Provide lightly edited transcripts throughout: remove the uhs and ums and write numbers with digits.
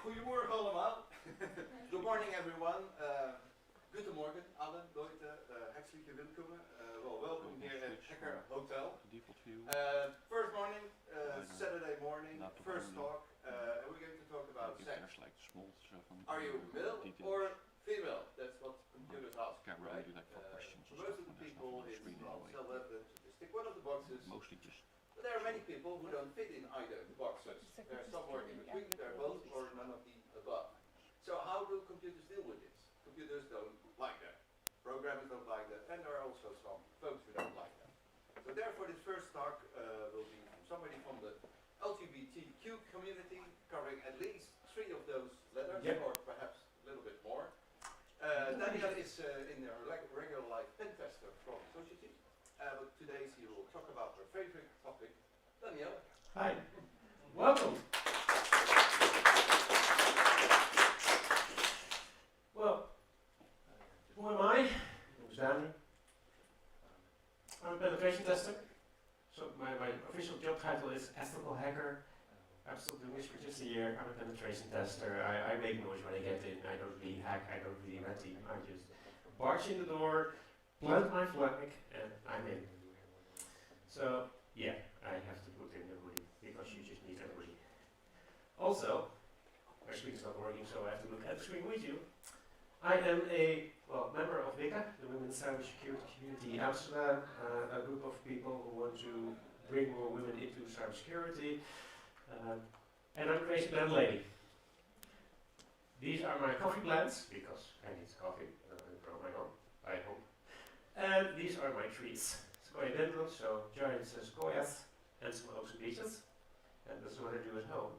Goedemorgen allemaal. Good morning everyone. Guten Morgen, alle Leute. Herzlich willkommen. Well, welcome here at Hacker Hotel. First morning, Saturday morning, first talk. And we're going to talk about sex. Are you male or female? That's what computers ask, right? For most of the people, it's self-evident to just tick one of the boxes. But there are many people who don't fit in either of the boxes. They're somewhere in between, they're both or none of the above. So how do computers deal with this? Computers don't like that. Programmers don't like that. And there are also some folks who don't like that. So therefore this first talk will be from somebody from the LGBTQ community, covering at least 3 of those letters, or perhaps a little bit more. Dany is in her regular life pen tester from Society. But today she will talk about her favorite topic, Danielle. Hi, welcome. Well, who am I? My name is Dany. I'm a penetration tester. So my official job title is ethical hacker. I'm still doing this for just a year. I'm a penetration tester. I make noise when I get in. I don't really hack. I don't really red team. I just barge in the door, plant my flag, and I'm in. So, yeah, I have to put in the hoodie, because you just need a hoodie. Also, my screen is not working, so I have to look at the screen with you. I am a member of WICA, the Women's Cybersecurity Community Amsterdam, a group of people who want to bring more women into cybersecurity. And I'm a crazy plant lady. These are my coffee plants, because I need coffee, I grow my own, I hope. And these are my trees. Sequoia-dendrons, so giant sequoias, and some oaks and beeches. And that's what I do at home.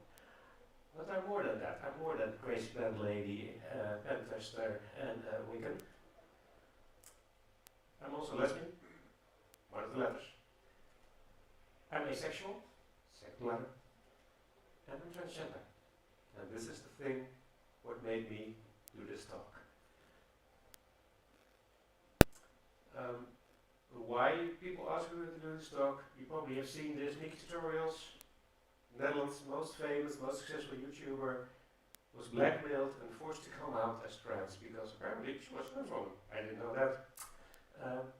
But I'm more than that. I'm more than crazy plant lady, pen tester, and Wiccan. I'm also lesbian, one of the letters. I'm asexual, second letter. And I'm transgender. And this is the thing what made me do this talk. Why people ask me to do this talk? You probably have seen this Nikki tutorials. Netherlands' most famous, most successful YouTuber was blackmailed and forced to come out as trans because apparently she was a trans woman. I didn't know that.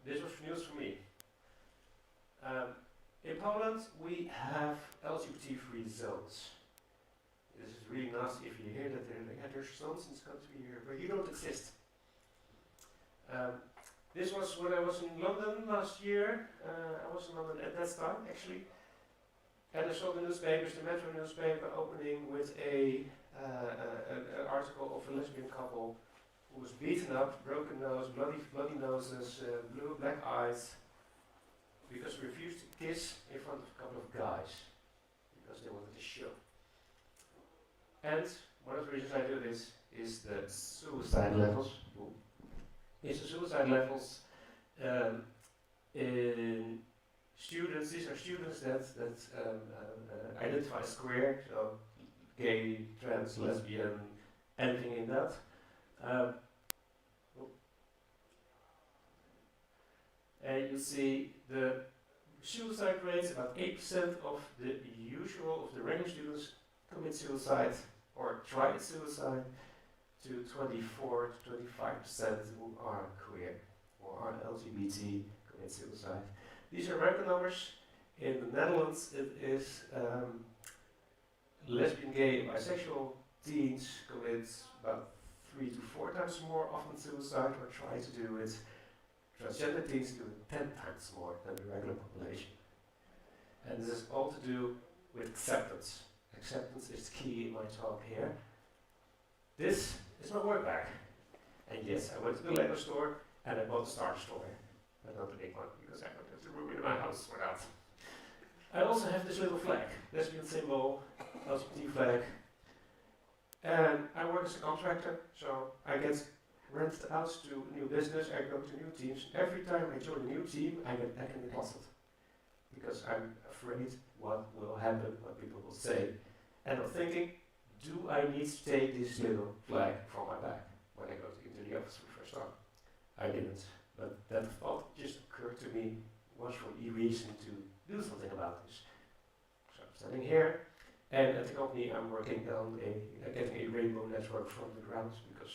This was news for me. In Poland, we have LGBT-free zones. This is really nasty if you hear that there's zones in this country here where you don't exist. This was when I was in London last year. I was in London at that time, actually. And I saw the newspapers, the Metro newspaper, opening with an article of a lesbian couple who was beaten up, broken nose, bloody noses, blue, black eyes, because they refused to kiss in front of a couple of guys, because they wanted to show. And one of the reasons I do this is the suicide levels. Is the suicide levels in students. These are students that identify as queer, so gay, trans, lesbian, anything in that. And you see the suicide rates, about 8% of the regular students commit suicide or try suicide, to 24 to 25% who are queer or are LGBT commit suicide. These are American numbers. In the Netherlands, it is lesbian, gay, bisexual teens commit about 3 to 4 times more often suicide or try to do it. Transgender teens do it 10 times more than the regular population. And this is all to do with acceptance. Acceptance is key in my talk here. This is my work bag. And yes, I went to the Lego store and I bought a Star Destroyer. But not the big one, because I don't have the room in my house for that. I also have this little flag, lesbian symbol, LGBT flag. And I work as a contractor, so I get rented out to a new business, I go to new teams. Every time I join a new team, I get back in the closet. Because I'm afraid what will happen, what people will say. And I'm thinking, do I need to take this little flag from my back when I go into the office for the first time? I didn't, but that thought just occurred to me, was for a reason to do something about this. So I'm standing here, And at the company I'm working on getting a rainbow network from the ground because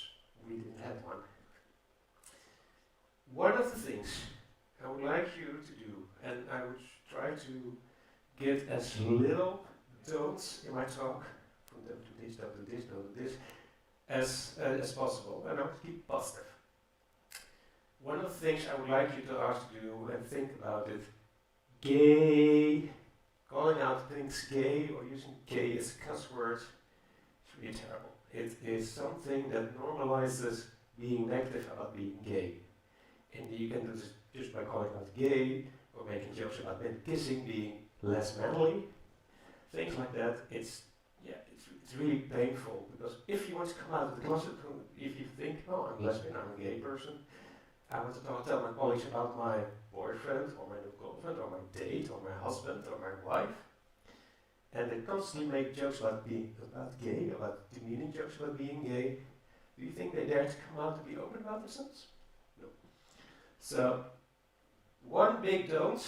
we didn't have one. One of the things I would like you to do, and I would try to get as little don'ts in my talk, from don't do this, don't do this, don't do this, as possible, and I would keep positive. One of the things I would like you to ask to do and think about it, gay, calling out things gay or using gay as a cuss word is really terrible. It is something that normalizes being negative about being gay. And you can do this just by calling out gay or making jokes about men kissing being less manly. Things like that. It's really painful because if you want to come out of the closet, if you think, oh, I'm lesbian, I'm a gay person, I want to tell my colleagues about my boyfriend or my new girlfriend or my date or my husband or my wife. And they constantly make jokes about being gay, about demeaning jokes about being gay. Do you think they dare to come out and be open about themselves? No. So, one big don't